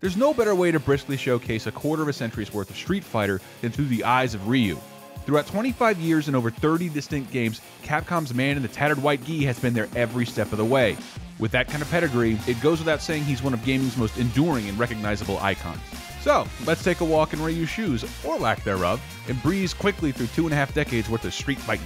There's no better way to briskly showcase a quarter of a century's worth of Street Fighter than through the eyes of Ryu. Throughout 25 years and over 30 distinct games, Capcom's man in the tattered white gi has been there every step of the way. With that kind of pedigree, it goes without saying he's one of gaming's most enduring and recognizable icons. So, let's take a walk in Ryu's shoes, or lack thereof, and breeze quickly through 2.5 decades worth of street fighting.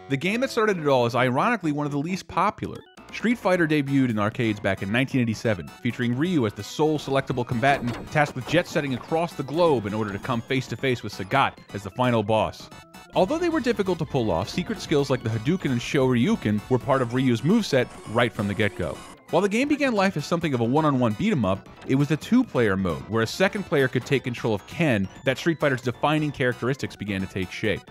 The game that started it all is ironically one of the least popular. Street Fighter debuted in arcades back in 1987, featuring Ryu as the sole selectable combatant tasked with jet-setting across the globe in order to come face-to-face with Sagat as the final boss. Although they were difficult to pull off, secret skills like the Hadouken and Shoryuken were part of Ryu's moveset right from the get-go. While the game began life as something of a one-on-one beat-em-up, it was the two-player mode, where a second player could take control of Ken that Street Fighter's defining characteristics began to take shape.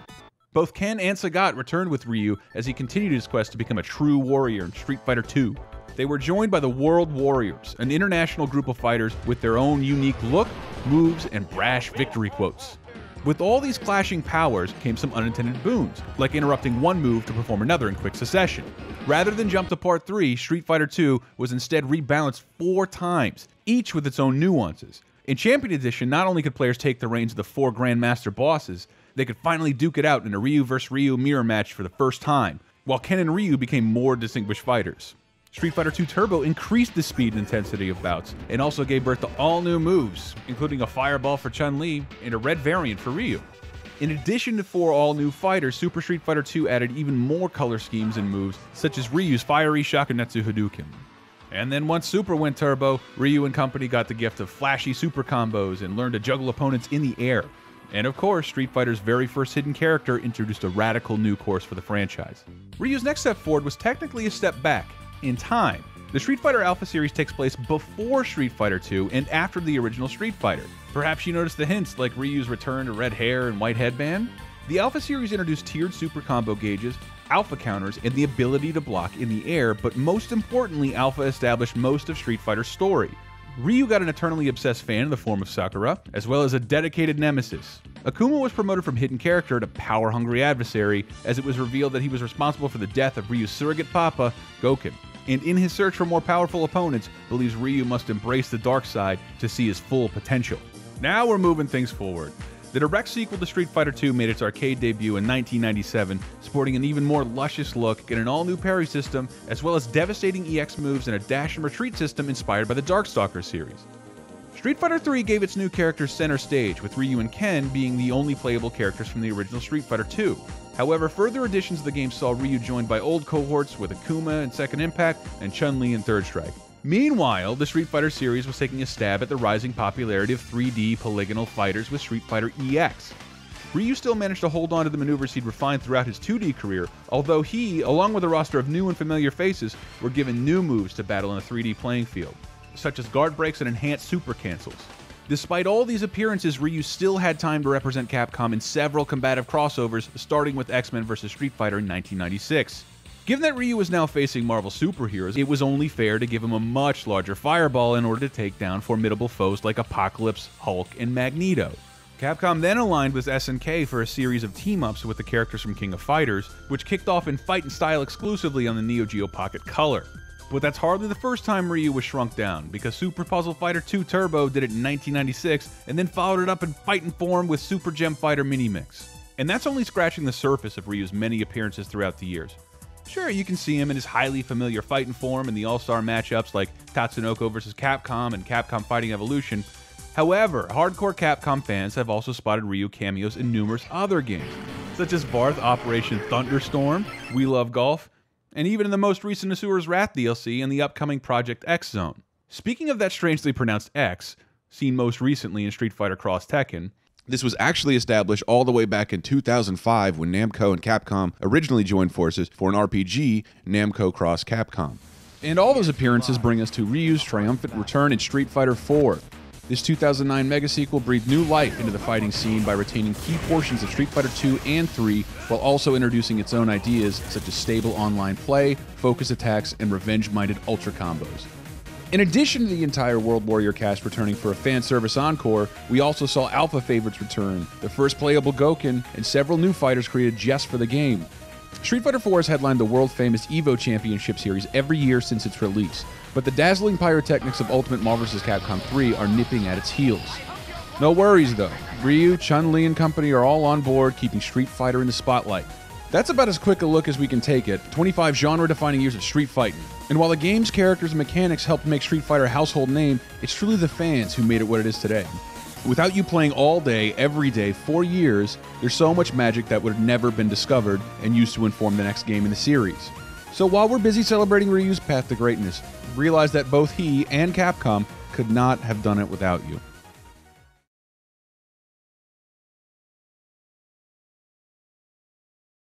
Both Ken and Sagat returned with Ryu as he continued his quest to become a true warrior in Street Fighter II. They were joined by the World Warriors, an international group of fighters with their own unique look, moves, and brash victory quotes. With all these clashing powers came some unintended boons, like interrupting one move to perform another in quick succession. Rather than jump to Part 3, Street Fighter II was instead rebalanced 4 times, each with its own nuances. In Champion Edition, not only could players take the reins of the 4 Grandmaster bosses, they could finally duke it out in a Ryu vs. Ryu mirror match for the first time, while Ken and Ryu became more distinguished fighters. Street Fighter II Turbo increased the speed and intensity of bouts, and also gave birth to all new moves, including a fireball for Chun-Li and a red variant for Ryu. In addition to 4 all-new fighters, Super Street Fighter II added even more color schemes and moves, such as Ryu's fiery Shakunetsu Hadouken. And then once Super went turbo, Ryu and company got the gift of flashy super combos and learned to juggle opponents in the air. And of course, Street Fighter's very first hidden character introduced a radical new course for the franchise. Ryu's next step forward was technically a step back, in time. The Street Fighter Alpha series takes place before Street Fighter II and after the original Street Fighter. Perhaps you noticed the hints like Ryu's return to red hair and white headband? The Alpha series introduced tiered super combo gauges, Alpha counters, and the ability to block in the air, but most importantly, Alpha established most of Street Fighter's story. Ryu got an eternally obsessed fan in the form of Sakura, as well as a dedicated nemesis. Akuma was promoted from hidden character to power-hungry adversary, as it was revealed that he was responsible for the death of Ryu's surrogate papa, Goken, and in his search for more powerful opponents, believes Ryu must embrace the dark side to see his full potential. Now we're moving things forward. The direct sequel to Street Fighter II made its arcade debut in 1997, sporting an even more luscious look and an all-new parry system, as well as devastating EX moves and a dash and retreat system inspired by the Darkstalker series. Street Fighter III gave its new characters center stage, with Ryu and Ken being the only playable characters from the original Street Fighter II. However, further additions to the game saw Ryu joined by old cohorts with Akuma in Second Impact and Chun-Li in Third Strike. Meanwhile, the Street Fighter series was taking a stab at the rising popularity of 3D polygonal fighters with Street Fighter EX. Ryu still managed to hold on to the maneuvers he'd refined throughout his 2D career, although he, along with a roster of new and familiar faces, were given new moves to battle in a 3D playing field, such as guard breaks and enhanced super cancels. Despite all these appearances, Ryu still had time to represent Capcom in several combative crossovers, starting with X-Men vs. Street Fighter in 1996. Given that Ryu was now facing Marvel superheroes, it was only fair to give him a much larger fireball in order to take down formidable foes like Apocalypse, Hulk, and Magneto. Capcom then aligned with SNK for a series of team-ups with the characters from King of Fighters, which kicked off in Fight and Style exclusively on the Neo Geo Pocket Color. But that's hardly the first time Ryu was shrunk down, because Super Puzzle Fighter 2 Turbo did it in 1996, and then followed it up in fighting form with Super Gem Fighter Mini Mix. And that's only scratching the surface of Ryu's many appearances throughout the years. Sure, you can see him in his highly familiar fighting form in the all-star matchups like Tatsunoko vs. Capcom and Capcom Fighting Evolution. However, hardcore Capcom fans have also spotted Ryu cameos in numerous other games, such as Barth Operation Thunderstorm, We Love Golf, and even in the most recent Asura's Wrath DLC and the upcoming Project X Zone. Speaking of that strangely pronounced X, seen most recently in Street Fighter Cross Tekken, this was actually established all the way back in 2005 when Namco and Capcom originally joined forces for an RPG, Namco Cross Capcom. And all those appearances bring us to Ryu's triumphant return in Street Fighter IV. This 2009 mega sequel breathed new life into the fighting scene by retaining key portions of Street Fighter II and III, while also introducing its own ideas such as stable online play, focus attacks, and revenge-minded ultra combos. In addition to the entire World Warrior cast returning for a fan service encore, we also saw Alpha favorites return, the first playable Goken, and several new fighters created just for the game. Street Fighter IV has headlined the world-famous EVO Championship Series every year since its release, but the dazzling pyrotechnics of Ultimate Marvel vs. Capcom 3 are nipping at its heels. No worries though, Ryu, Chun-Li and company are all on board, keeping Street Fighter in the spotlight. That's about as quick a look as we can take at 25 genre-defining years of street fighting. And while the game's characters and mechanics helped make Street Fighter a household name, it's truly the fans who made it what it is today. Without you playing all day, every day, for years, there's so much magic that would have never been discovered and used to inform the next game in the series. So while we're busy celebrating Ryu's path to greatness, realize that both he and Capcom could not have done it without you.